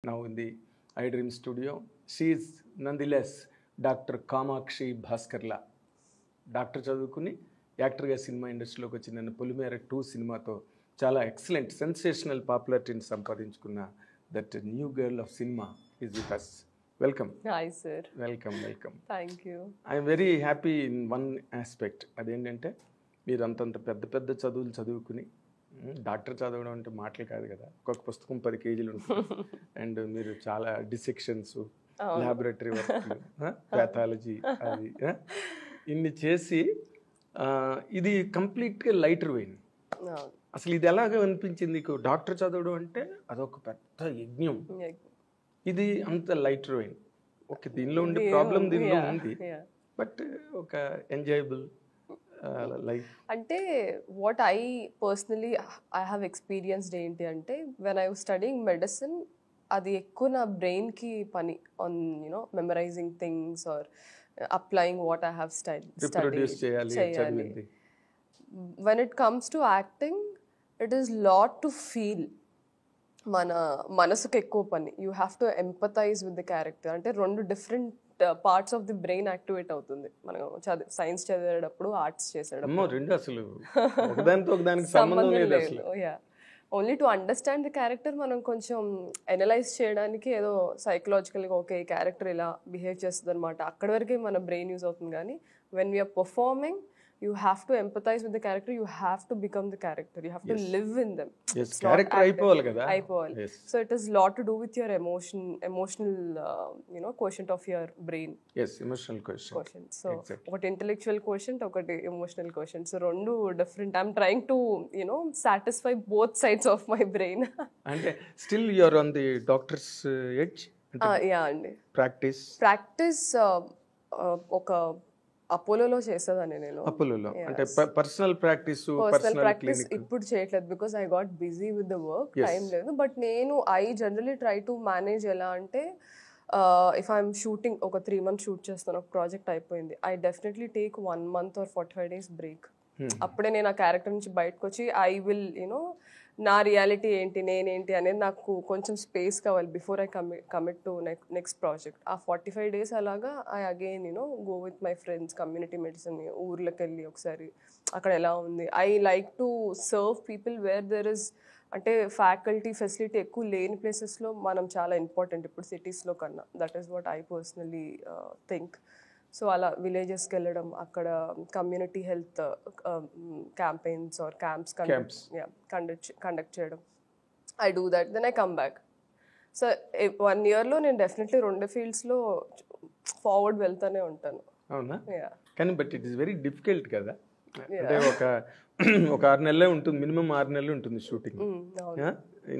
now in the iDream studio. She is nonetheless Dr. Kamakshi Bhaskarla. Doctor చదువుకుని యాక్టర్గా cinema ఇండస్ట్రీలోకి వచ్చి నన్ను పొలిమేర 2 సినిమాతో చాలా ఎక్సలెంట్ సెన్సేషనల్ పాపులారిటీని సంపాదించుకున్న that new girl of cinema is with us. Welcome. Hi sir. Welcome. Thank you. I'm very happy in one aspect. అదేంటంటే మీరు అంతంత పెద్ద చదువులు చదువుకుని డాక్టర్ చదవడం అంటే మాటలు కాదు కదా, ఒక్కొక్క పుస్తకం 10 కేజీలు ఉంటుంది. అండ్ మీరు చాలా డిసెక్షన్స్, ల్యాబొరేటరీ వర్క్లు, ప్యాథాలజీ అది ఇన్ని చేసి ఇది కంప్లీట్గా లైటర్ వెయిన్. అసలు ఇది ఎలాగ అనిపించింది నీకు? డాక్టర్ చదవడం అంటే అదొక పెద్ద యజ్ఞం, ఇది అంత లైటర్ వెయిన్. ఓకే, దీనిలో ఉండే ప్రాబ్లం దీనిలో ఉంది, బట్ ఒక ఎంజాయబుల్ లైఫ్. అంటే what I personally I have experienced ఏంటి అంటే, when I was studying medicine, అది ఎక్కువ నా బ్రెయిన్కి పని on memorising things or applying what I have studied. When it comes to acting, it is lot to feel. మన మనసుకు ఎక్కువ పని. You have to empathise with the character. అంటే 2 different parts of the brain activate అవుతుంది మనం science చదివేటప్పుడు, arts చేసేటప్పుడు. Only to understand the character మనం కొంచెం అనలైజ్ చేయడానికి ఏదో సైకలాజికల్గా ఓకే ఈ క్యారెక్టర్ ఇలా బిహేవ్ చేస్తుంది అనమాట, అక్కడి వరకే మన బ్రెయిన్ యూజ్ అవుతుంది. కానీ when we're performing, you have to empathize with the character, you have to become the character, you have to live in them. Yes, character అయిపోవాలి కదా. So it is lot to do with your emotional quotient of your brain. Yes, emotional quotient. So ఒకటి intellectual quotient, ఒకటి emotional quotient. So రెండు different. I'm trying to satisfy both sides of my brain. అంటే still you are on the doctor's edge. Yeah అండి. Practice ఒక అపోలోలో చేసేదాన్ని నేను. అపోలోలో అంటే personal practice ఇప్పుడు చేయట్లేదు, because I got busy with the work, time లేదు. బట్ నేను I generally try to manage. ఎలా అంటే ఇఫ్ ఐఎమ్ షూటింగ్, ఒక 3 months షూట్ చేస్తాను, ఒక ప్రాజెక్ట్ అయిపోయింది, I definitely take 1 month or 45 days break. అప్పుడే నేను ఆ క్యారెక్టర్ నుంచి బయటకు వచ్చి ఐ విల్ నా రియాలిటీ ఏంటి, నేనేంటి అనేది నాకు కొంచెం స్పేస్ కావాలి before I commit to next project. ఆ 45 days అలాగా I again go with my friends, community medicine, ఊర్లోకి వెళ్ళి ఒకసారి అక్కడ ఎలా ఉంది. I like to serve people where there is, అంటే ఫ్యాకల్టీ ఫెసిలిటీ ఎక్కువ లేని ప్లేసెస్లో మనం చాలా ఇంపార్టెంట్ ఇప్పుడు సిటీస్లో కన్నా. That is what I personally think. So అలా విలేజెస్కి వెళ్ళడం, అక్కడ community health campaigns or camps conduct చేయడం, I do that. Then I come back. So 1 yearలో నేను డెఫినెట్లీ 2 fieldsలో ఫార్వర్డ్ వెళ్తూనే ఉంటాను. అవునా? కానీ but it is very difficult కదా. అంటే ఒక 6 నెలలే ఉంటుంది, మినిమం 6 నెలలు ఉంటుంది షూటింగ్.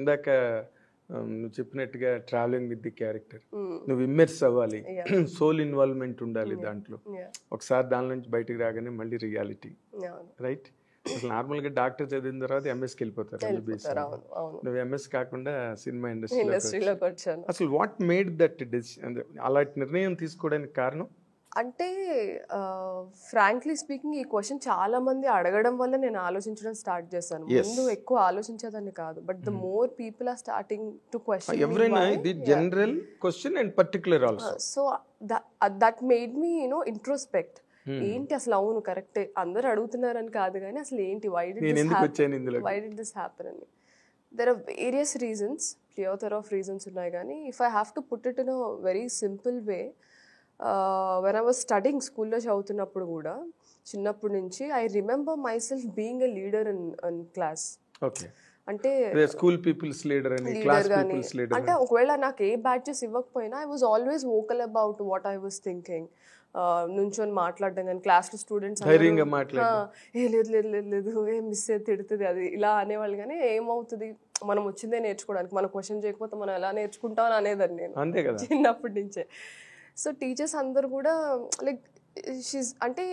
ఇందాక నువ్వు చెప్పినట్టుగా ట్రావెలింగ్ విత్ ది క్యారెక్టర్, నువ్వు ఇమ్మర్స్ అవ్వాలి, సోల్ ఇన్వాల్వ్మెంట్ ఉండాలి దాంట్లో. ఒకసారి దాని నుంచి బయటకు రాగానే మళ్ళీ రియాలిటీ, రైట్? అసలు నార్మల్గా డాక్టర్ చదివిన తర్వాత ఎంఎస్కి వెళ్ళిపోతారు. నువ్వు ఎంఎస్ కాకుండా సినిమా ఇండస్ట్రీలోకి వచ్చాను. అసలు వాట్ మేడ్ దట్ డెసిషన్, అలాంటి నిర్ణయం తీసుకోవడానికి కారణం? అంటే ఫ్రాంక్లీ స్పీకింగ్, ఈ క్వశ్చన్ చాలా మంది అడగడం వల్ల నేను ఆలోచించడం స్టార్ట్ చేశాను. ముందు ఎక్కువ ఆలోచించేదాన్ని కాదు, but the more people are starting to question general question and particular also. So that made me introspect. ఏంటి అసలు, అవును కరెక్టే, అందరు అడుగుతున్నారని కాదు కానీ అసలు ఏంటి, వై డిడ్ దిస్ హ్యాపెన్ అని. There are various reasons, plethora of reasons ఉన్నాయి. కానీ if I have to put it in a very simple way, when I was studying, స్కూల్లో చదువుతున్నప్పుడు కూడా చిన్నప్పటి నుంచి I remember myself being a leader in class. అంటే school peoples leader అని, class peoples leader. అంటే ఒకవేళ నాకు ఏ బ్యాచెస్ ఇవ్వకపోయినా I was always vocal about what I was thinking. నుంచొని మాట్లాడడం కానీ, క్లాస్లో స్టూడెంట్స్ లేదు లేదు లేదు లేదు ఏం మిస్ అయితే తిడుతుంది అది ఇలా అనేవాళ్ళు. కానీ ఏమవుతుంది, మనం వచ్చిందే నేర్చుకోవడానికి, మనం క్వశ్చన్ చేయకపోతే మనం ఎలా నేర్చుకుంటాం అని అనేదాన్ని నేను చిన్నప్పటి నుంచే. సో టీచర్స్ అందరు కూడా లైక్ షీజ్ అంటే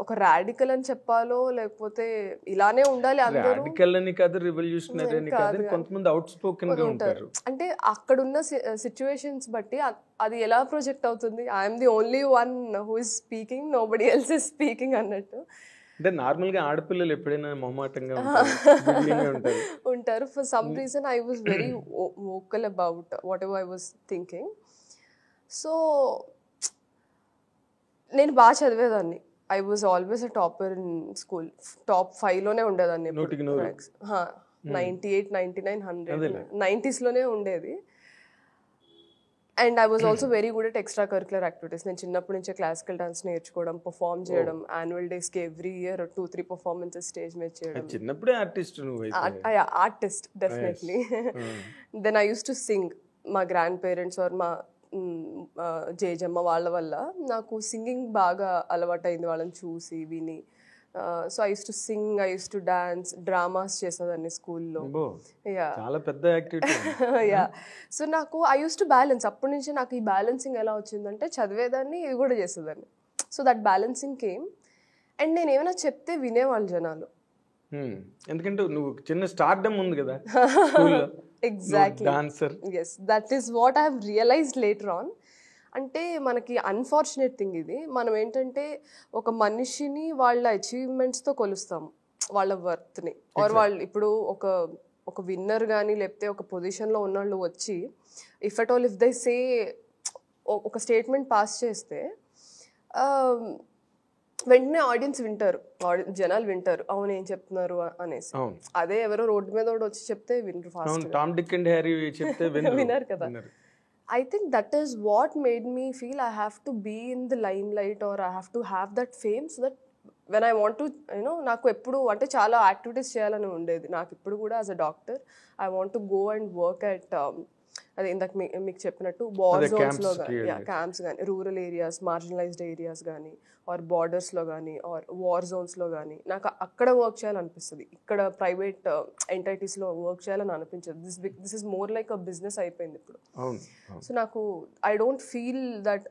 ఒక రాడికల్ అని చెప్పాలో లేకపోతే ఇలానే ఉండాలి అందరూ. రాడికల్ అని కాదు, రివల్యూషనరీ అని కాదు, కొంతమంది అవుట్ స్పోకెన్ గా ఉంటారు. అంటే అక్కడ ఉన్న సిచ్యువేషన్స్ బట్టి అది ఎలా ప్రొజెక్ట్ అవుతుంది, I'm the only one who is speaking, nobody else is speaking అన్నట్టు. అంటే నార్మల్గా ఆడపిల్లలు ఎప్పుడైనా మొహమాటంగా ఉంటారు. ఉంటారు. For some reason I was very vocal about whatever I was thinking. So నేను బాగా చదివేదాన్ని. I was always a topper in school. Top 5లోనే ఉండేదాన్ని. 98, 99, 100 90sలోనే ఉండేది. And I was also very good at extra curricular activities. నేను చిన్నప్పటి నుంచే క్లాసికల్ డాన్స్ నేర్చుకోవడం, పర్ఫామ్ చేయడం, యాన్యువల్ డేస్కి ఎవ్రీ ఇయర్ 2-3 పర్ఫార్మెన్సెస్ స్టేజ్ మీద చేయడం. చిన్నప్పుడే artist artist definitely. Then I use to sing. మా గ్రాండ్ పేరెంట్స్ ఆర్ మా జేజమ్మ వాళ్ళ వల్ల నాకు సింగింగ్ బాగా అలవాటైంది, వాళ్ళని చూసి విని. So I use to Singh, I use to dance, dramas చేసేదాన్ని స్కూల్లో. యా. సో నాకు ఐ యూస్ టు బ్యాలెన్స్. అప్పటి నుంచి నాకు ఈ బ్యాలెన్సింగ్ ఎలా వచ్చిందంటే చదివేదాన్ని, ఇది కూడా చేసేదాన్ని. So that balancing came. And నేను ఏమైనా చెప్తే వినేవాళ్ళు జనాలు. ఎందుకంటే నువ్వు చిన్న స్టార్డమ్ ఉంది కదా. Exactly. Yes, that is what I have realised later on. అంటే మనకి అన్ఫార్చునేట్ థింగ్ ఇది. మనం ఏంటంటే ఒక మనిషిని వాళ్ళ అచీవ్మెంట్స్తో కొలుస్తాము, వాళ్ళ వర్త్ని. ఆర్ వాళ్ళు ఇప్పుడు ఒక విన్నర్ కానీ లేకపోతే ఒక పొజిషన్లో ఉన్న వాళ్ళు వచ్చి if at all if they say ఒక స్టేట్మెంట్ పాస్ చేస్తే వెంటనే ఆడియన్స్ వింటారు, జనాలు వింటారు, అవును ఏం చెప్తున్నారు అనేసి. అదే ఎవరో రోడ్డు మీద వచ్చి చెప్తే వినరు, ఫాస్ట్ వినరు కదా. I think that is what made me feel I have to be in the limelight or I have to have that fame so that when I want to, నాకు ఎప్పుడు అంటే చాలా యాక్టివిటీస్ చేయాలని ఉండేది. నాకు ఇప్పుడు కూడా as a doctor I want to go and work at అదే ఇందాక మీకు చెప్పినట్టు వార్ జోన్స్లో కానీ, క్యాంప్స్ కానీ, రూరల్ ఏరియాస్, మార్జినలైజ్డ్ ఏరియాస్ కానీ, ఆర్ బార్డర్స్లో కానీ, ఆర్ వార్ జోన్స్లో కానీ నాకు అక్కడ వర్క్ చేయాలనిపిస్తుంది. ఇక్కడ ప్రైవేట్ ఎంటైటీస్లో వర్క్ చేయాలని అనిపించదు. This is more like a business అయిపోయింది ఇప్పుడు. సో నాకు ఐ డోంట్ ఫీల్ దట్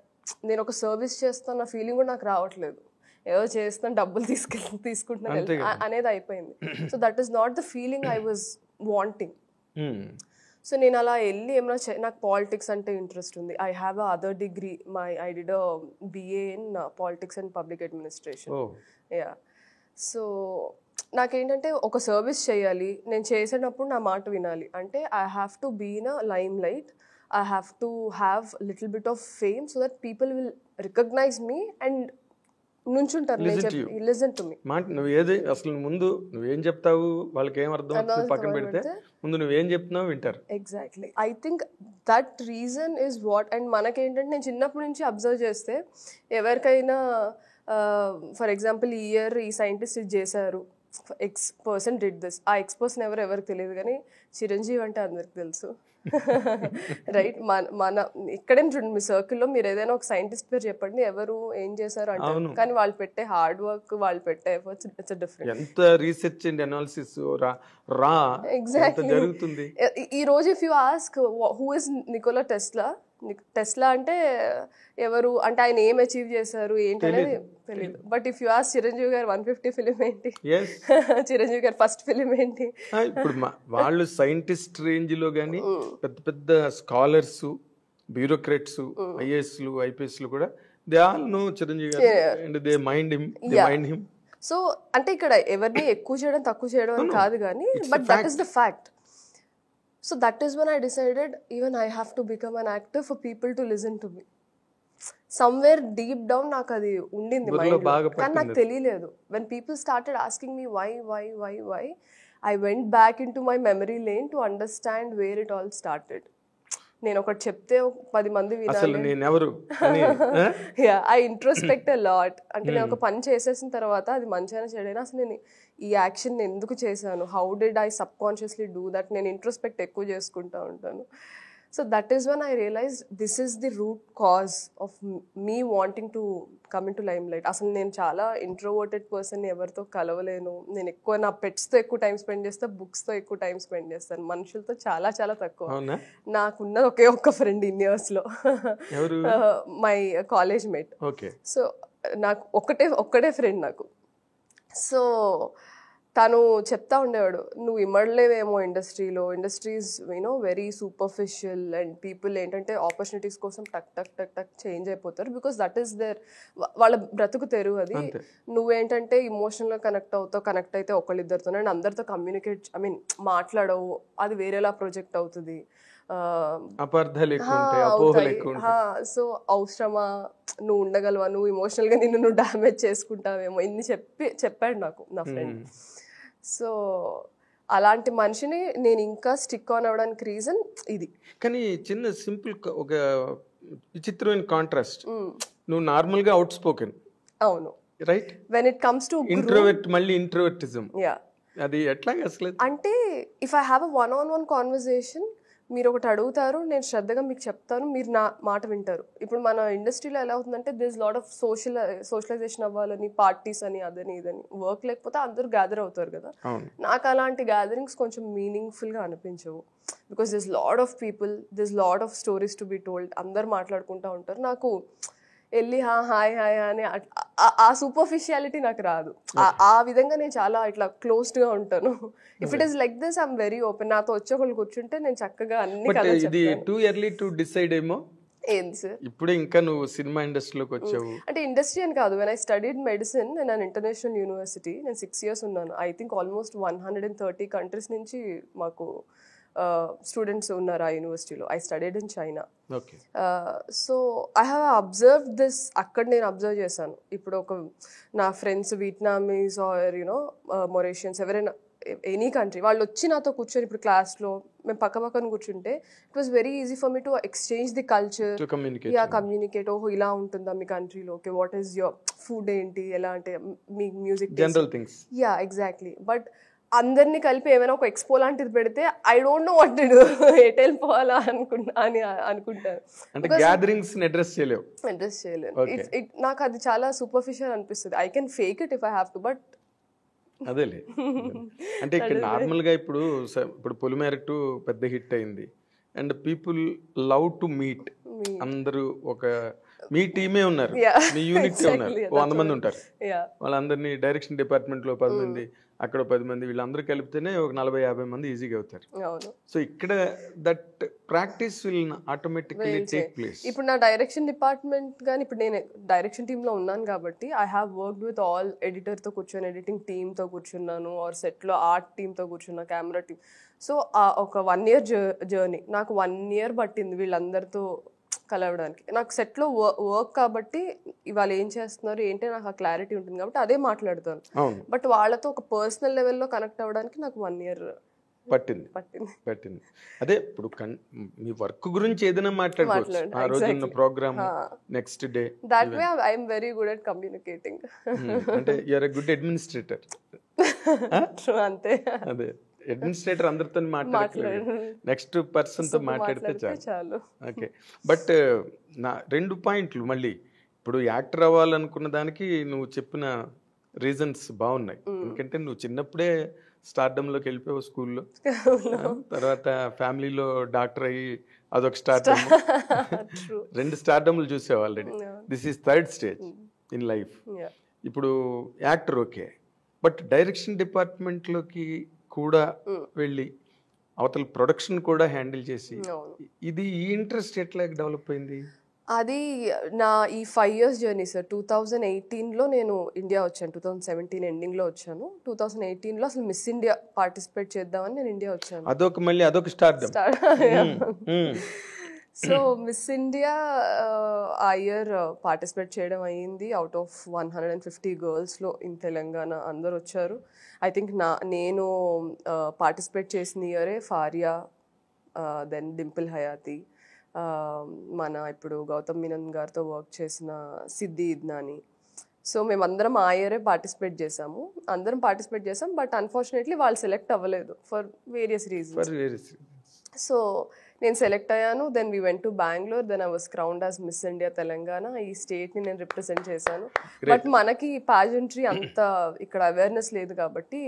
నేను ఒక సర్వీస్ చేస్తున్న ఫీలింగ్ కూడా నాకు రావట్లేదు. ఏదో చేస్తాను, డబ్బులు తీసుకుంటున్నాను అనేది అయిపోయింది. So that is not the feeling I was wanting. So నేను అలా వెళ్ళి ఏమైనా నాకు పాలిటిక్స్ అంటే ఇంట్రెస్ట్ ఉంది. I have a other degree, I did a BA in politics and public administration. Yeah. So నాకేంటంటే ఒక సర్వీస్ చేయాలి, నేను చేసేటప్పుడు నా మాట వినాలి అంటే I have to be in a limelight, I have to have little bit of fame so that people will recognise me and నుంచుంటారు. Listen to me. నువ్వు ఏది అసలు ముందు నువ్వేం చెప్తావు వాళ్ళకి ఏం అర్థం పక్కన పెడితే ముందు నువ్వేం చెప్తున్నావు వింటారు. Exactly. I think that reason is what. And మనకేంటంటే నేను చిన్నప్పటి నుంచి అబ్జర్వ్ చేస్తే ఎవరికైనా ఫర్ ఎగ్జాంపుల్ ఈ ఇయర్ ఈ సైంటిస్ట్ ఇది చేశారు, X% డిడ్ దిస్, ఆ X% ఎవరికి తెలియదు కానీ చిరంజీవి అంటే అందరికి తెలుసు. రైట్. మన ఇక్కడే చూడండి, మీ సర్కిల్లో మీరు ఏదైనా ఒక సైంటిస్ట్ పేరు చెప్పండి, ఎవరు ఏం చేశారు అంటే, కానీ వాళ్ళు పెట్టే హార్డ్ వర్క్, వాళ్ళు పెట్టే ఎఫర్ట్స్ ఇట్స్ డిఫరెంట్. ఎంత రీసెర్చ్ అండ్ అనాలిసిస్ జరుగుతుంది. ఈ రోజు if you ask who is Nicola Tesla అంటే ఎవరు అంటే ఆయన ఏం అచీవ్ చేశారు ఏంటి అనేది తెలియదు. But if you ask Chiranjeevi గారు 150 ఫిలిం ఏంటి, చిరంజీవి గారు ఫస్ట్ ఫిలిం ఏంటి, ఇప్పుడు వాళ్ళు సైంటిస్ట్ రేంజ్ లో గానీ పెద్ద పెద్ద స్కాలర్స్, బ్యూరోక్రాట్స్, IASలు, IPSలు కూడా దే ఆల్ నో చిరంజీవి గారు and they mind him. So అంటే ఇక్కడ ఎవరిని ఎక్కువ చేయడం తక్కువ చేయడం అని కాదు కానీ but that is the fact. So that is when I decided even I have to become an actor for people to listen to me. Somewhere deep down నాకు అది ఉండింది మైండ్లో, కానీ నాకు తెలియలేదు. When people started asking me why, I went back into my memory lane to understand where it all started. నేను ఒకటి చెప్తే 10 మంది వినాలి. I introspect a lot. అంటే నేను ఒక పని చేసేసిన తర్వాత అది మంచిగా చెడైనా అసలు నేను ఈ యాక్షన్ ఎందుకు చేశాను, how did I subconsciously do that, నేను ఇంట్రోస్పెక్ట్ ఎక్కువ చేసుకుంటూ ఉంటాను. So that is one I realise this is the root cause of me wanting to come into limelight. అసలు నేను చాలా ఇంట్రోవర్టెడ్ పర్సన్, ఎవరితో కలవలేను. నేను ఎక్కువ నా పెట్స్తో ఎక్కువ టైం స్పెండ్ చేస్తాను, బుక్స్తో ఎక్కువ టైం స్పెండ్ చేస్తాను, మనుషులతో చాలా చాలా తక్కువ. నాకున్నది ఒకే ఒక్క ఫ్రెండ్ ఇన్ ఇయర్స్లో, మై కాలేజ్ మేట్. సో నాకు ఒక్కటే ఫ్రెండ్ నాకు. సో తను చెప్తా ఉండేవాడు, నువ్వు ఇమ్మడలేవేమో industry's very superficial and people ఏంటంటే ఆపర్చునిటీస్ కోసం టక్ టక్ టక్ టక్ చేంజ్ అయిపోతారు బికాస్ దట్ ఈస్ దేర్ వాళ్ళ బ్రతుకు తెరువు అది. నువ్వేంటంటే ఇమోషనల్గా కనెక్ట్ అయితే ఒకళ్ళిద్దరితో అండ్ అందరితో కమ్యూనికేట్ మాట్లాడవు, అది వేరేలా ప్రొజెక్ట్ అవుతుంది. సో అవసరమా, నువ్వు ఉండగలవా, నువ్వు ఇమోషనల్గా నువ్వు డ్యామేజ్ చేసుకుంటావేమో, ఇన్ని చెప్పాడు నాకు నా ఫ్రెండ్. సో అలాంటి మనిషిని నేను ఇంకా స్టిక్ ఆన్ అవ్వడానికి రీజన్ ఇది. కానీ చిన్న సింపుల్ ఒక విచిత్రమైన కాంట్రాస్ట్, నువ్వు నార్మల్గా అవుట్ స్పోకెన్, అవును right, when it comes to introvert, మళ్ళీ ఇంట్రోవర్టిజం, అది ఎట్లా అసలు అంటే if I have a one conversation, మీరు ఒకటి అడుగుతారు, నేను శ్రద్ధగా మీకు చెప్తాను, మీరు నా మాట వింటారు. ఇప్పుడు మన ఇండస్ట్రీలో ఎలా అవుతుందంటే దిస్ లాట్ ఆఫ్ సోషలైజేషన్ అవ్వాలని, పార్టీస్ అని, అదని ఇదని, వర్క్ లేకపోతే అందరూ గ్యాదర్ అవుతారు కదా. నాకు అలాంటి గ్యాదరింగ్స్ కొంచెం మీనింగ్ఫుల్గా అనిపించవు because this lot of people, this lot of stories to be told, అందరు మాట్లాడుకుంటూ ఉంటారు. నాకు వెళ్ళి హాయ్ హాయ్ అని ఆ సూపర్ఫిషియాలిటీ నాకు రాదు. ఆ విధంగా నేను చాలా ఇట్లా క్లోజ్డ్గా ఉంటాను. If it is like this I'm very open. నాతో వచ్చి ఒకళ్ళు కూర్చుంటే నేను చక్కగా అన్ని కథలు చెప్తాను. టూ ఎర్లీ టు డిసైడ్ ఏమో. ఏంది సార్, ఇప్పుడు ఇంకా నువ్వు సినిమా ఇండస్ట్రీలోకి వచ్చావు అంటే ఇండస్ట్రీ అని కాదు. When I studied medicine in an international university, నేను 6 years ఉన్నాను. ఐ థింక్ ఆల్మోస్ట్ 130 countries నుంచి మాకు స్టూడెంట్స్ ఉన్నారు ఆ యూనివర్సిటీలో. I studied in China. So I have observed this. అక్కడ నేను అబ్జర్వ్ చేశాను. ఇప్పుడు ఒక నా ఫ్రెండ్స్ వియట్నామీస్ ఆర్ మొరేషియన్స్, ఎవరైనా ఎనీ కంట్రీ, వాళ్ళు వచ్చి నాతో కూర్చొని ఇప్పుడు క్లాస్లో మేము పక్కన కూర్చుంటే it was very easy for me to exchange the culture, communicate. ఓహో ఇలా ఉంటుందా మీ కంట్రీలో, okay what is your food ఏంటి, ఎలా అంటే మీ music, general things. Exactly. But అందరినీ కలిపి ఏమైనా ఒక ఎక్స్పో లాంటిది పెడితే I don't know what to do, ఎటు వెళ్ళిపోవాలా అనుకుంటాను. అడ్రస్ చేయలేను. నాకు అది చాలా సూపర్ఫిషియల్ అనిపిస్తుంది. I can fake it if I have to, but అదేలే. అంటే ఇక్కడ నార్మల్గా ఇప్పుడు పొలిమేర 2 పెద్ద హిట్ అయింది and people love to meet. అందరూ ఒక మీ టీమే ఉన్నారు, మీ యూనిట్ ఉన్నారు, 100 మంది ఉంటారు. వాళ్ళందరినీ డైరెక్షన్ డిపార్ట్మెంట్లో 10 మంది, అక్కడ 10 మంది, వీళ్ళందరూ కలిపితేనే ఒక 40-50 మంది ఈజీగా అవుతారు. సో ఇక్కడ that practice will automatically take place. ఇప్పుడు నా డైరెక్షన్ డిపార్ట్మెంట్ కానీ, ఇప్పుడు నేను డైరెక్షన్ టీంలో ఉన్నాను కాబట్టి I have worked with all. ఎడిటర్తో కూర్చొని ఎడిటింగ్ టీమ్తో కూర్చున్నాను, ఆర్ సెట్లో ఆర్ట్ టీమ్తో కూర్చున్నా, కెమెరా టీమ్. సో ఒక 1 year జర్నీ. నాకు 1 year పట్టింది వీళ్ళందరితో కలవడానికి. నాకు సెట్లో వర్క్ కాబట్టి ఇవాళ ఏం చేస్తున్నారు ఏంటి నాకు ఆ క్లారిటీ ఉంటుంది కాబట్టి అదే మాట్లాడుతాను. బట్ వాళ్ళతో ఒక పర్సనల్ లెవెల్లో కనెక్ట్ అవ్వడానికి నాకు 1 year పట్టింది. అదే ఇప్పుడు మీ వర్క్ గురించి ఏదైనా మాట్లాడుకోవచ్చు. ఆ రోజున్న programme, next day. That way I am very good at communicating. అంటే you are a good administrator. అంతే. అదే అడ్మినిస్ట్రేటర్ అందరితో మాట్లాడలేదు, నెక్స్ట్ పర్సన్ తో మాట్లాడితే చాలు. ఓకే. బట్ నా 2 పాయింట్లు మళ్ళీ, ఇప్పుడు యాక్టర్ అవ్వాలనుకున్న దానికి నువ్వు చెప్పిన రీజన్స్ బాగున్నాయి. ఎందుకంటే నువ్వు చిన్నప్పుడే స్టార్డమ్లోకి వెళ్ళిపోయావు స్కూల్లో, తర్వాత ఫ్యామిలీలో డాక్టర్ అయ్యి అదొక స్టార్డమ్. 2 స్టార్డమ్లు చూసావు already. This is 3rd stage in life. ఇప్పుడు యాక్టర్ ఓకే, బట్ డైరెక్షన్ డిపార్ట్మెంట్లోకి కూడా వెళ్ళి అవతల ప్రొడక్షన్ కూడా హ్యాండిల్ చేసి, ఇది ఈ ఇంట్రెస్ట్ ఎట్లా డెవలప్ అయింది? అది నా ఈ 5 years జర్నీ సార్. 2018లో నేను ఇండియా వచ్చాను. 2017 ఎండింగ్లో వచ్చాను. 2018లో అసలు మిస్ ఇండియా పార్టిసిపేట్ చేద్దామని నేను ఇండియా వచ్చాను. అదొక స్టార్డమ్. సో మిస్ ఇండియా ఆ ఇయర్ పార్టిసిపేట్ చేయడం అయ్యింది. అవుట్ ఆఫ్ 150 girlsలో ఇన్ తెలంగాణ అందరు వచ్చారు. ఐ థింక్ నేను పార్టిసిపేట్ చేసిన ఇయరే ఫారియా, దెన్ డింపుల్ హయాతి, మన ఇప్పుడు గౌతమ్ మీనన్ గారితో వర్క్ చేసిన సిద్ధి ఇద్నాని. సో మేమందరం ఆ ఇయరే పార్టిసిపేట్ చేసాము. బట్ అన్ఫార్చునేట్లీ వాళ్ళు సెలెక్ట్ అవ్వలేదు ఫర్ వేరియస్ రీజన్స్. సో నేను సెలెక్ట్ అయ్యాను. Then we went to Bengaluru. Then I was crowned as Miss India Telangana. ఈ స్టేట్ని నేను రిప్రజెంట్ చేశాను. బట్ మనకి పాజెంట్రీ అంత ఇక్కడ అవేర్నెస్ లేదు కాబట్టి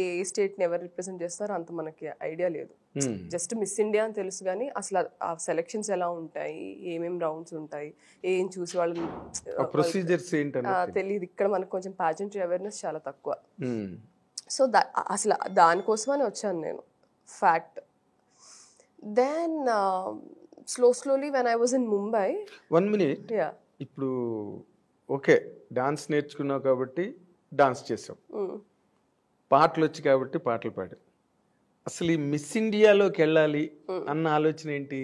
ఏ స్టేట్ని ఎవరు రిప్రజెంట్ చేస్తారో అంత మనకి ఐడియా లేదు. జస్ట్ మిస్ ఇండియా అని తెలుసు కానీ అసలు ఆ సెలెక్షన్స్ ఎలా ఉంటాయి, ఏమేమి రౌండ్స్ ఉంటాయి, ఏం చూసి వాళ్ళు ప్రొసీజర్స్ తెలియదు. ఇక్కడ మనకు కొంచెం పాజెంట్రీ అవేర్నెస్ చాలా తక్కువ. సో అసలు దానికోసమని వచ్చాను నేను, fact. Then slowly when I was in Mumbai. 1 minute. Yeah. ఇప్పుడు ఓకే, డాన్స్ నేర్చుకున్నావు కాబట్టి డాన్స్ చేసావు, పాటలు వచ్చి కాబట్టి పాటలు పాడావు. అసలు ఈ మిస్ ఇండియాలోకి వెళ్ళాలి అన్న ఆలోచన ఏంటి?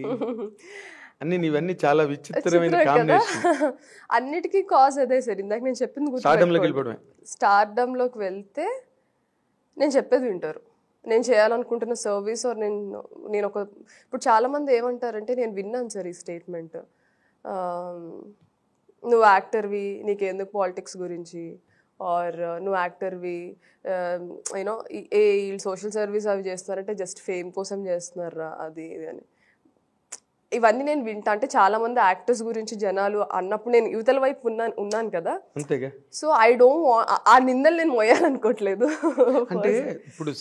అన్ని నీవన్నీ చాలా విచిత్రమైన కాంబినేషన్. అన్నిటికీ కాజ్ అదే సార్, ఇందాక నేను చెప్పింది స్టార్డంలోకి వెళ్ళిపోవడమే. స్టార్డంలోకి వెళ్తే నేను చెప్పేది వింటారు, నేను చేయాలనుకుంటున్న సర్వీస్ ఆర్ నేను ఒక, ఇప్పుడు చాలామంది ఏమంటారంటే, నేను విన్నాను సార్ ఈ స్టేట్మెంట్, నువ్వు యాక్టర్వి, నీకెందుకు పాలిటిక్స్ గురించి, ఆర్ నువ్వు యాక్టర్వి, యూనో వీళ్ళు సోషల్ సర్వీస్ అవి చేస్తున్నారంటే జస్ట్ ఫేమ్ కోసం చేస్తున్నారా అది ఇది అని. ఇవన్నీ నేను వింటా. అంటే చాలా మంది యాక్టర్స్ గురించి జనాలు అన్నప్పుడు నేను యువతల వైపు ఉన్నాను కదా, అంతేగా. సో ఐ డోంట్ ఆ నిందలు నేను మోయాలనుకోవట్లేదు. అంటే ఇప్పుడు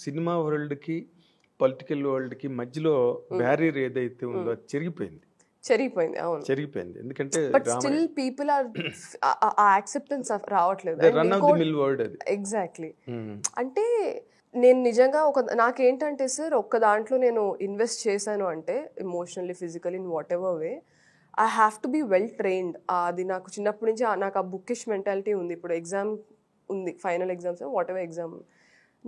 సినిమా వరల్డ్ కి పొలిటికల్ వరల్డ్ కి మధ్యలో బ్యారియర్ ఏదైతే ఉందో అది చెరిగిపోయింది. అవును చెరిగిపోయింది. ఎందుకంటే but still people are acceptance రావట్లేదు. ఎగ్జాక్ట్లీ. అంటే నేను నిజంగా నాకేంటంటే సార్, ఒక్క దాంట్లో నేను ఇన్వెస్ట్ చేశాను అంటే emotionally, physically, in whatever way, I have to be well trained. అది నాకు చిన్నప్పటి నుంచి నాకు ఆ బుక్కిష్ మెంటాలిటీ ఉంది. ఇప్పుడు ఎగ్జామ్ ఉంది, final exams, what ever exam,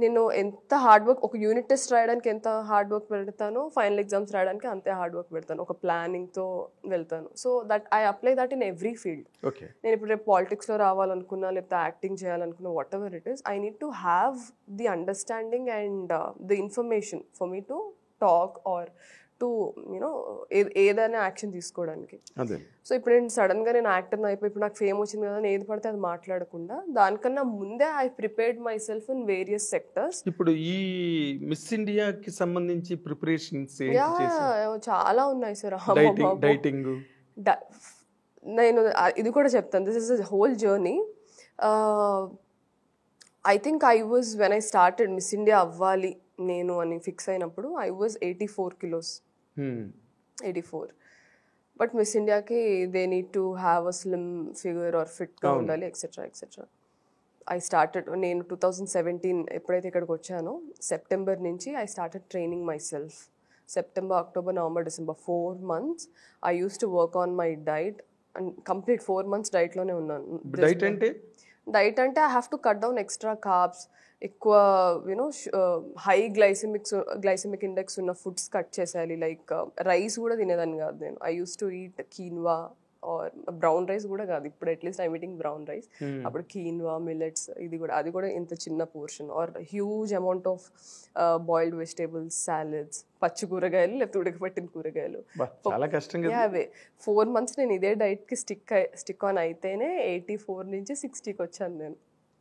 నేను ఎంత హార్డ్ వర్క్, ఒక యూనిట్ టెస్ట్ రాయడానికి ఎంత హార్డ్ వర్క్ పెడతానో ఫైనల్ ఎగ్జామ్స్ రాయడానికి అంతే హార్డ్ వర్క్ పెడతాను, ఒక ప్లానింగ్తో వెళ్తాను. So that I apply that in every field. నేను ఇప్పుడు రేపు పాలిటిక్స్లో రావాలనుకున్నా, లేకపోతే యాక్టింగ్ చేయాలనుకున్నా, what ever it is, I need to have the understanding and the information for me to talk or to you know ఏదైనా యాక్షన్ తీసుకోవడానికి. సో ఇప్పుడు నేను సడన్గా నేను యాక్టర్ని అయిపోయి ఇప్పుడు నాకు ఫేమ్ వచ్చింది కదా, ఏది పడితే అది మాట్లాడకుండా దానికన్నా ముందే I prepared my self in various sectors. ఇప్పుడు ఈ మిస్ ఇండియాకి సంబంధించి ప్రిపరేషన్స్ చాలా ఉన్నాయి సార్. డైటింగ్, నేను ఇది కూడా చెప్తాను, this is a whole journey. I think I was when I started Miss India అవ్వాలి నేను అని ఫిక్స్ అయినప్పుడు I was 84 kilos. 84. But Miss ఇండియాకి they need to have a slim figure or ఫిట్గా ఉండాలి, ఎక్సెట్రా ఎక్సెట్రా. ఐ స్టార్టెడ్, నేను 2017 ఎప్పుడైతే ఇక్కడికి వచ్చానో సెప్టెంబర్ నుంచి I started training myself. September, October, November, December 4 months I use to work on my diet and complete 4 months డైట్లోనే ఉన్నాను. Diet అంటే I have to cut down extra carbs, ఎక్కువ you know high glycemic index ఉన్న foods cut చేసేయాలి. Like rice కూడా తినేదాన్ని కాదు నేను. I use to eat quinoa or brown rice కూడా కాదు, ఇప్పుడు at least I'm eating brown rice. అప్పుడు కీన్వా, మిల్లెట్స్, అది కూడా ఇంత చిన్న portion, or huge amount of boiled vegetables, salads, పచ్చి కూరగాయలు లేకపోతే ఉడకబెట్టిన కూరగాయలు. అవే 4 months నేను ఇదే డైట్కి స్టిక్ ఆన్ అయితేనే 84 నుంచి 60కి వచ్చాను నేను.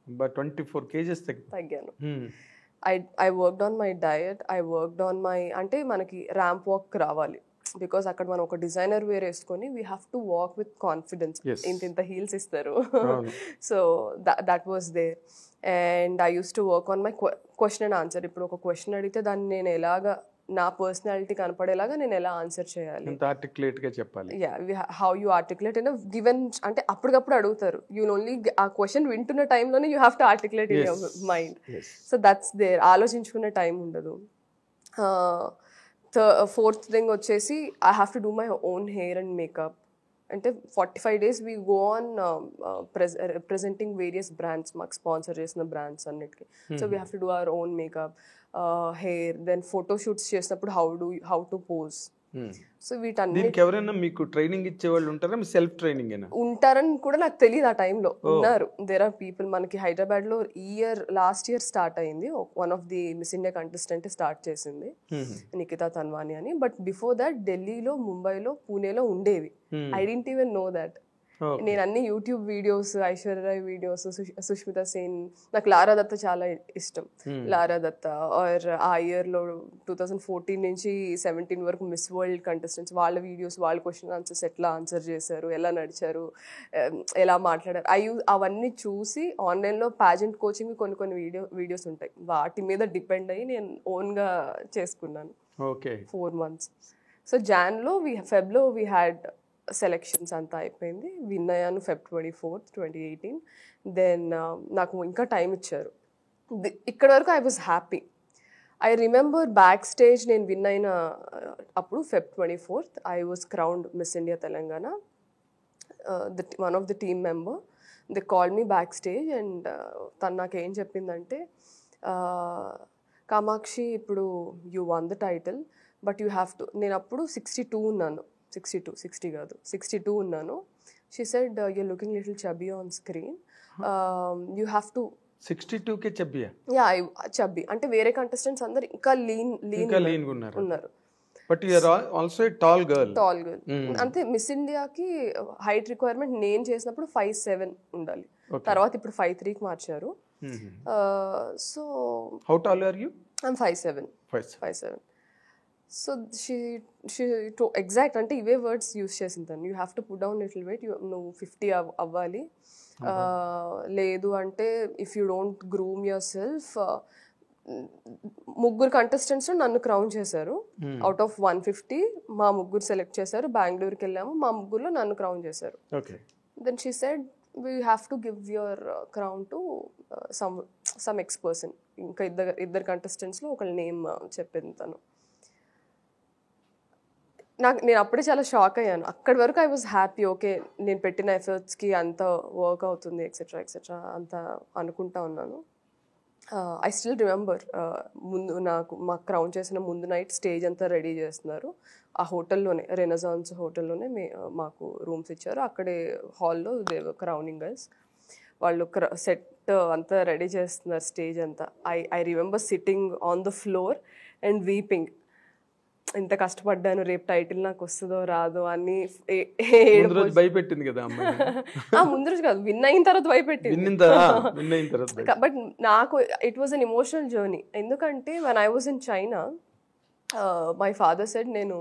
24 kgs తగ్గాను. I worked on my diet, I worked on my, అంటే మనకి ర్యాంప్ వాక్ రావాలి, బికాస్ అక్కడ మనం ఒక డిజైనర్ వేర్ వేసుకొని we have to walk with confidence. ఇంత హీల్స్ ఇస్తారు. So that was there. And I use to work on my question and answer. ఇప్పుడు ఒక క్వశ్చన్ అడిగితే దాన్ని నేను ఎలాగా, నా పర్సనాలిటీ కనపడేలాగా నేను ఎలా ఆన్సర్ చేయాలి, how you articulate in given, అంటే అప్పటికప్పుడు అడుగుతారు, యూ ఓన్లీ ఆ క్వశ్చన్ వింటున్న టైంలోనే you have to articulate in your mind. So that's there, ఆలోచించుకునే టైం ఉండదు. ఫోర్త్ థింగ్ వచ్చేసి I have to do my own hair and makeup. అంటే 45 days we go on representing various brands, మాకు sponsor చేసిన brands అన్నిటికీ. So we have to do our own makeup, hair, then photo shoots చేసినప్పుడు how to pose. So వీటన్నిటికి ఎవరైనా మీకు training ఇచ్చే వాళ్ళు ఉంటారా, మీ సెల్ఫ్ ట్రైనింగ్ ఉంటారని కూడా నాకు తెలియదు ఆ టైంలో. ఉన్నారు, దేర్ ఆర్ పీపుల్. మనకి హైదరాబాద్ లో లాస్ట్ ఇయర్ స్టార్ట్ అయింది, one of the miss India contestant start చేసింది, నిఖితా తన్వాని అని. బట్ బిఫోర్ దట్ ఢిల్లీలో, ముంబైలో, పూణేలో ఉండేవి. I didn't even know that. నేను అన్ని YouTube videos, Aishwarya videos, Sushmita Sen, నాకు లారా దత్త చాలా ఇష్టం. లారా దత్త ఆర్ ఆ ఇయర్లో 2014 నుంచి 17 వరకు మిస్ వరల్డ్ కంటెస్టెంట్స్, వాళ్ళ వీడియోస్, వాళ్ళ క్వశ్చన్ ఆన్సర్స్ ఎట్లా ఆన్సర్ చేశారు, ఎలా నడిచారు, ఎలా మాట్లాడారు, అవన్నీ చూసి ఆన్లైన్లో ప్యాజెంట్ కోచింగ్ కొన్ని వీడియోస్ ఉంటాయి, వాటి మీద డిపెండ్ అయ్యి నేను ఓన్గా చేసుకున్నాను. 4 months. సో ఫెబ్లో వీ హ్యాడ్ సెలెక్షన్స్ అంతా అయిపోయింది, విన్ అయ్యాను Feb 24, 2018. దెన్ నాకు ఇంకా టైం ఇచ్చారు, ఇక్కడ వరకు I was happy. I remember backstage నేను విన్ అయిన అప్పుడు Feb 24th I was crowned Miss India Telangana. One of the team member they call me backstage and తను నాకు ఏం చెప్పిందంటే, కామాక్షి ఇప్పుడు you won the title but you have to, నేను అప్పుడు 62 ఉన్నాను, 60 కాదు 62 ఉన్నాను. She said you're looking little chubby on screen, you have to. 62కే చబ్బియా? యా చబ్బీ అంటే వేరే కంటెస్టెంట్స్ అందరు ఇంకా లీన్ ఉన్నారు. But you are also a tall girl. అంతే మిస్ ఇండియాకి హైట్ రిక్వైర్మెంట్ నేను చేసినప్పుడు 5'7" ఉండాలి, తర్వాత ఇప్పుడు 5'3" మార్చారు. So how tall are you? I'm 5'7". So she exact అంటే ఇవే వర్డ్స్ యూస్ చేసింది తను, you have to put down little weight, నువ్వు 50 అవ్వాలి, లేదు అంటే if you don't groom yourself. ముగ్గురు కంటెస్టెంట్స్ నన్ను క్రౌన్ చేశారు. అవుట్ ఆఫ్ 150 మా ముగ్గురు సెలెక్ట్ చేశారు. బెంగళూరుకి వెళ్ళాము, మా ముగ్గురులో నన్ను క్రౌన్ చేశారు. Then she said we have to give your crown to some ex person. ఇంకా ఇద్దరు కంటెస్టెంట్స్లో ఒకళ్ళ నేమ్ చెప్పింది తను. నేను అప్పుడే చాలా షాక్ అయ్యాను. అక్కడి వరకు ఐ వాజ్ హ్యాపీ, ఓకే నేను పెట్టిన ఎఫర్ట్స్కి అంత వర్క్ అవుతుంది ఎక్సెట్రా అంత అనుకుంటా ఉన్నాను. ఐ స్టిల్ రిమెంబర్ ముందు మాకు క్రౌన్ చేసిన ముందు నైట్ స్టేజ్ అంతా రెడీ చేస్తున్నారు. ఆ హోటల్లోనే, రెనసాన్స్ హోటల్లోనే మాకు రూమ్స్ ఇచ్చారు. అక్కడే హాల్లో క్రౌనింగ్ గర్ల్స్ వాళ్ళు సెట్ అంతా రెడీ చేస్తున్నారు, స్టేజ్ అంతా. I remember sitting on the floor and weeping. ఇంత కష్టపడ్డాను, రేపు టైటిల్ నాకు వస్తుందో రాదో అని. భయపెట్టింది కదా ముందు రోజు కాదు, విన్ అయిన తర్వాత భయపెట్టింది. బట్ నాకు it was an emotional journey. ఎందుకంటే when I was in China, my father said నేను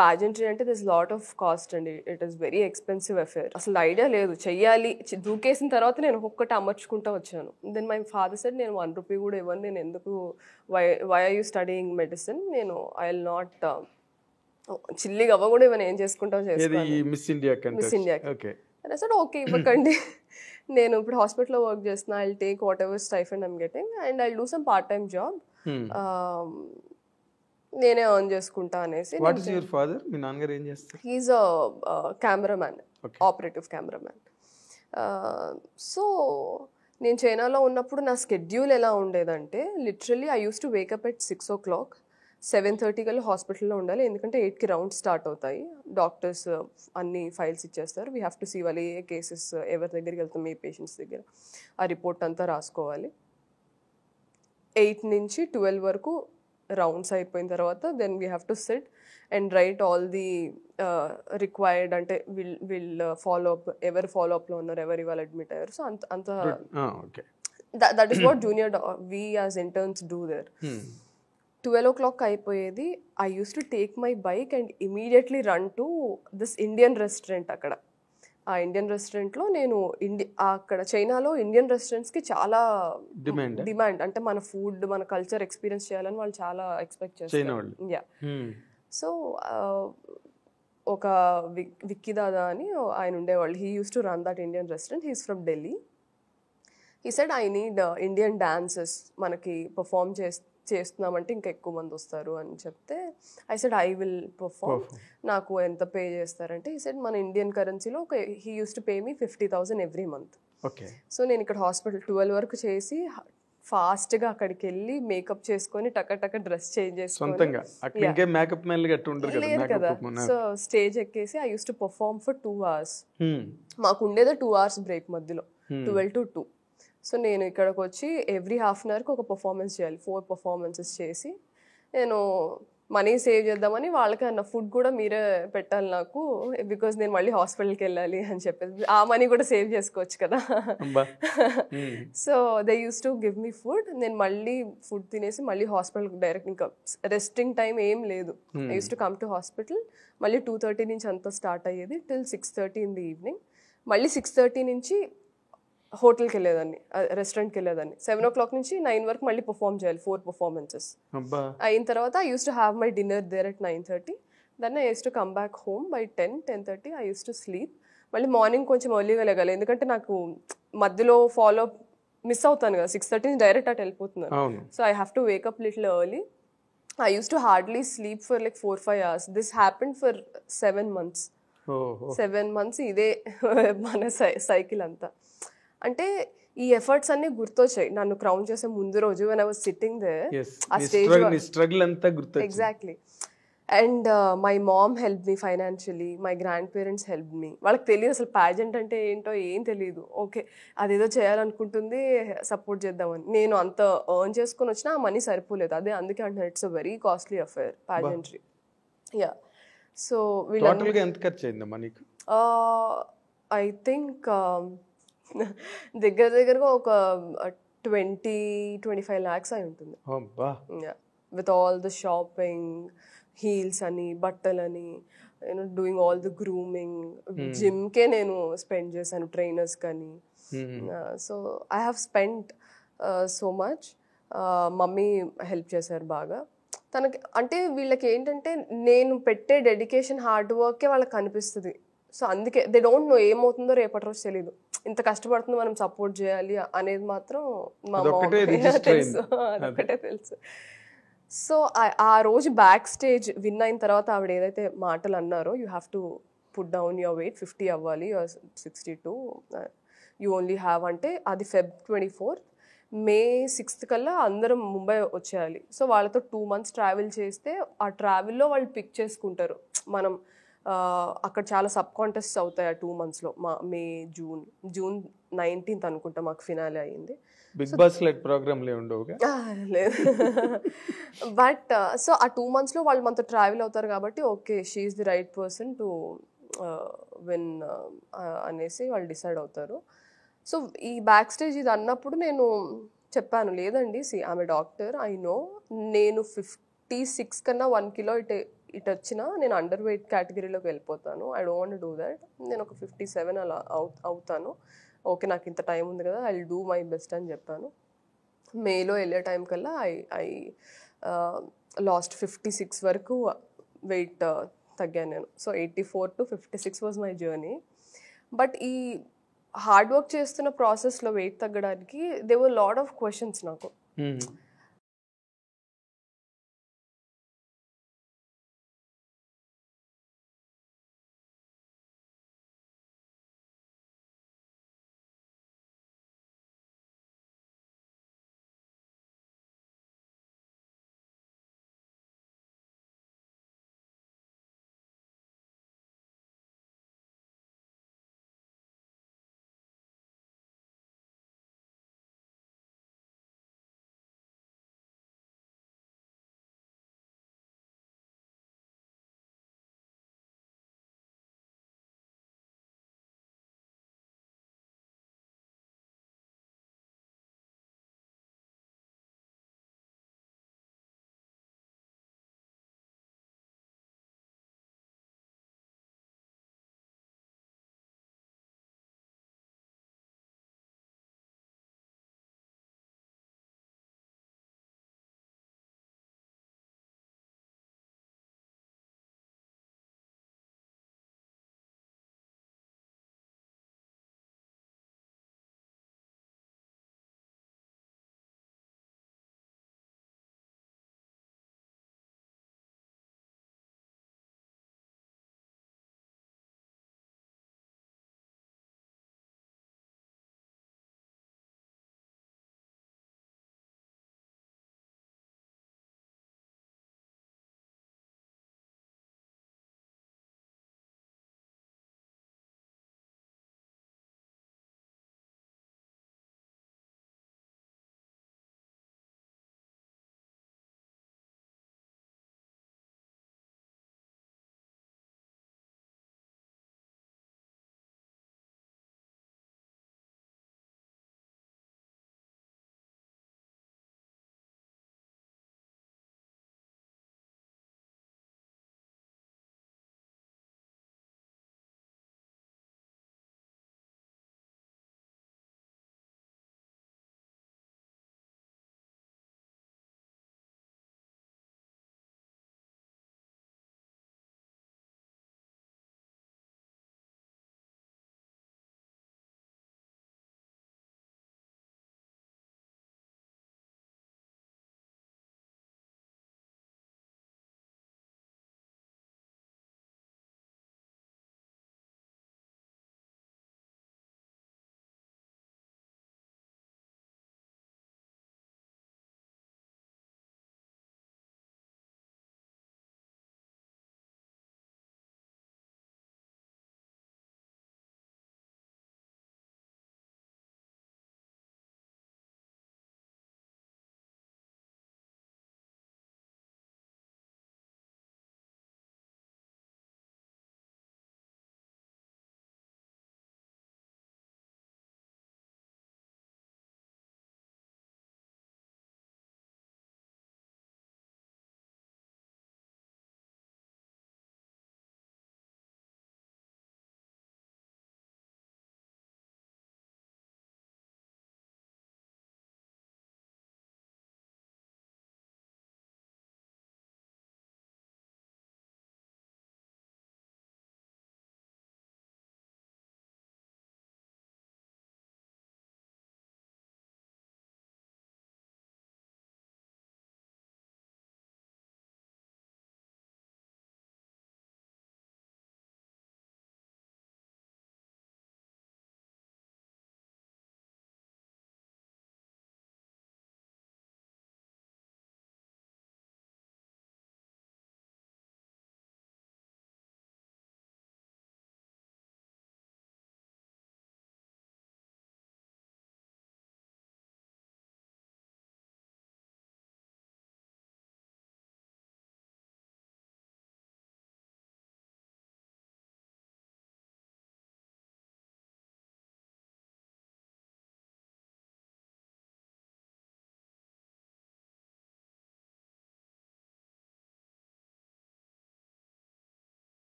pageantry అంటే దిస్ లాట్ ఆఫ్ కాస్ట్ అండి, it is very expensive affair. అసలు ఐడియా లేదు, చెయ్యాలి, దూకేసిన తర్వాత నేను ఒక్కొక్కటి అమర్చుకుంటా వచ్చాను. దెన్ మై ఫాదర్ సెడ్ నేను 1 రూపీ కూడా ఇవ్వను, నేను ఎందుకు, why are you studying medicine, నేను ఐ విల్ నాట్, చిల్లిగా అవ్వ కూడా ఇవన్నీ ఏం చేసుకుంటావు మిస్ ఇండియా. ఓకే ఇవ్వకండి, నేను ఇప్పుడు హాస్పిటల్లో వర్క్ చేస్తున్నా, I will take whatever stipend I'm getting and I will do some part time job, నేనే ఎర్న్ చేసుకుంటా అనేసి. What is your father? మీ నాన్నగారు ఏం చేస్తారు? He is a cameraman, operative cameraman. So నేను చైనాలో ఉన్నప్పుడు నా స్కెడ్యూల్ ఎలా ఉండేదంటే, literally I use to wake up at 6 o'clock, 7:30 కల్లా హాస్పిటల్లో ఉండాలి. ఎందుకంటే 8కి రౌండ్స్ స్టార్ట్ అవుతాయి. డాక్టర్స్ అన్ని ఫైల్స్ ఇచ్చేస్తారు. వీ హ్యావ్ టు సీ వాళ్ళు ఏ కేసెస్ ఎవరి దగ్గరికి వెళ్తాం, ఏ పేషెంట్స్ దగ్గర, ఆ రిపోర్ట్ అంతా రాసుకోవాలి. 8 నుంచి 12 వరకు రౌండ్స్ అయిపోయిన తర్వాత then we have to sit and write all the required, అంటే విల్ ఫాలో అప్, ఎవరు ఫాలో అప్లో ఉన్నారు, ఎవరు ఇవాళ అడ్మిట్ అయ్యారు. సో అంత that is what junior we as interns do there. 12 o'clock అయిపోయేది. I use to take my bike and immediately run to this Indian restaurant. అక్కడ ఆ ఇండియన్ రెస్టారెంట్లో నేను అక్కడ చైనాలో ఇండియన్ రెస్టారెంట్స్కి చాలా డిమాండ్, అంటే మన ఫుడ్, మన కల్చర్ ఎక్స్పీరియన్స్ చేయాలని వాళ్ళు చాలా ఎక్స్పెక్ట్ చేస్తారు. యా, సో ఒక విక్కీ దాదా అని ఆయన ఉండేవాళ్ళు, he use to run that Indian restaurant, he's from Delhi. He said I need Indian dances, మనకి పర్ఫామ్ చేస్తున్నామంటే ఇంకా ఎక్కువ మంది వస్తారు అని చెప్తే, I said I will perform, నాకు ఎంత పే చేస్తారంటే, ఈ సెడ్ మన ఇండియన్ కరెన్సీలో he use to pay me 50,000 every month. So నేను ఇక్కడ హాస్పిటల్ 12 వరకు చేసి ఫాస్ట్గా అక్కడికి వెళ్ళి మేకప్ చేసుకొని టక డ్రెస్ చేంజ్ చేసుకొని, లేదు కదా, సో స్టేజ్ ఎక్కేసి I use to perform for 2 hours. మాకు ఉండేది 2 hours బ్రేక్ మధ్యలో, 12 to 2. సో నేను ఇక్కడికి వచ్చి ఎవ్రీ హాఫ్ అన్ అవర్కి ఒక పర్ఫార్మెన్స్ చేయాలి. 4 performances చేసి నేను మనీ సేవ్ చేద్దామని వాళ్ళకి అన్న ఫుడ్ కూడా మీరే పెట్టాలి నాకు, బికాజ్ నేను మళ్ళీ హాస్పిటల్కి వెళ్ళాలి అని చెప్పేసి, ఆ మనీ కూడా సేవ్ చేసుకోవచ్చు కదా. So they use to give me food. నేను మళ్ళీ ఫుడ్ తినేసి మళ్ళీ హాస్పిటల్కి డైరెక్ట్, ఇంకా రెస్టింగ్ టైం ఏం లేదు. I use to come to hospital. మళ్ళీ 2:30 నుంచి అంతా స్టార్ట్ అయ్యేది టిల్ 6:30 in the evening. మళ్ళీ 6:30 నుంచి హోటల్కి వెళ్ళేదాన్ని, రెస్టారెంట్కి వెళ్ళేదాన్ని. 7 o'clock నుంచి 9 వరకు మళ్ళీ పర్ఫామ్ చేయాలి, 4 performances అయిన తర్వాత I use to have my dinner there at 9:30. Then I use to come back home by 10-10:30. I use to sleep. మళ్ళీ మార్నింగ్ కొంచెం ఎర్లీగా లేగాలి, ఎందుకంటే నాకు మధ్యలో ఫాలో మిస్ అవుతాను కదా, 6:30 డైరెక్ట్ అటు వెళ్ళిపోతున్నాను. అవును. So I have to wake up little early. I used to hardly sleep for like 4-5 hours. This happened for 7 months. ఓహో 7 months ఇదే మన సైకిల్ అంతా. అంటే ఈ ఎఫర్ట్స్ అన్ని గుర్తొచ్చాయి నన్ను క్రౌన్ చేసే ముందు రోజు when I was sitting there. ఆ స్టేజ్ స్ట్రగుల్ అంతా గుర్తొచ్చింది. Exactly. And my mom help me financially, my grand parents help me. వాళ్ళకి తెలియదు అసలు ప్యాజెంట్ అంటే ఏంటో ఏం తెలియదు. ఓకే అదేదో చేయాలనుకుంటుంది, సపోర్ట్ చేద్దామని. నేను అంత ఎర్న్ చేసుకొని వచ్చినా ఆ మనీ సరిపోలేదు. అదే అందుకే అంటున్నాను it's a very costly affair ప్యాజెంట్రీ. Yeah. So టోటల్గా ఎంత ఖర్చు అయిందమ్మా నీకు? ఐ థింక్ దగ్గరగా ఒక 20-25 lakhs అయి ఉంటుంది. With all the shopping, heels అని, బట్టలని, you know doing all the grooming, జిమ్కే నేను స్పెండ్ చేశాను, ట్రైనర్స్ కానీ. So I have spend so much. Mummy help చేశారు బాగా. తనకి అంటే వీళ్ళకి ఏంటంటే నేను పెట్టే డెడికేషన్, హార్డ్ వర్కే వాళ్ళకి కనిపిస్తుంది. సో అందుకే దే డోంట్ నో ఏమవుతుందో రేపటి రోజు తెలీదు. ఇంత కష్టపడుతుందో మనం సపోర్ట్ చేయాలి అనేది మాత్రం మా తెలుసు, అదొకటే తెలుసు. సో ఆ రోజు బ్యాక్ స్టేజ్ విన్ అయిన తర్వాత ఆవిడ ఏదైతే మాటలు అన్నారో, you have to put down your weight, 50 అవ్వాలి, 62 యూ ఓన్లీ హ్యావ్ అంటే, అది Feb 24th. May 6th కల్లా అందరం ముంబై వచ్చేయాలి. సో వాళ్ళతో 2 months ట్రావెల్ చేస్తే ఆ ట్రావెల్లో వాళ్ళు పిక్ చేసుకుంటారు. మనం అక్కడ చాలా సబ్ కాంటెస్ట్స్ అవుతాయి ఆ 2 monthsలో. మే, జూన్ 19th అనుకుంటా మాకు ఫినాలే అయ్యింది. బిగ్ బాస్ లైక్ ప్రోగ్రామ్ ఉండవుగా? లేదు. బట్ సో ఆ 2 monthsలో వాళ్ళు మనతో ట్రావెల్ అవుతారు కాబట్టి okay she is the right person to win అనేసి వాళ్ళు డిసైడ్ అవుతారు. సో ఈ బ్యాక్ స్టేజ్ ఇది అన్నప్పుడు నేను చెప్పాను, లేదండి ఆమె డాక్టర్, ఐ నో నేను 56 కన్నా 1 kilo ఇటు వచ్చినా నేను అండర్ వెయిట్ కేటగిరీలోకి వెళ్ళిపోతాను. I don't want do that. నేను ఒక 57 అలా అవుతాను. ఓకే నాకు ఇంత టైం ఉంది కదా, I will do my best అని చెప్పాను. మేలో వెళ్ళే టైం కల్లా ఐ లాస్ట్ 56 వరకు వెయిట్ తగ్గాను నేను. So 84 to 56 was my journey. But ఈ హార్డ్ వర్క్ చేస్తున్న ప్రాసెస్లో వెయిట్ తగ్గడానికి they were lot of questions నాకు.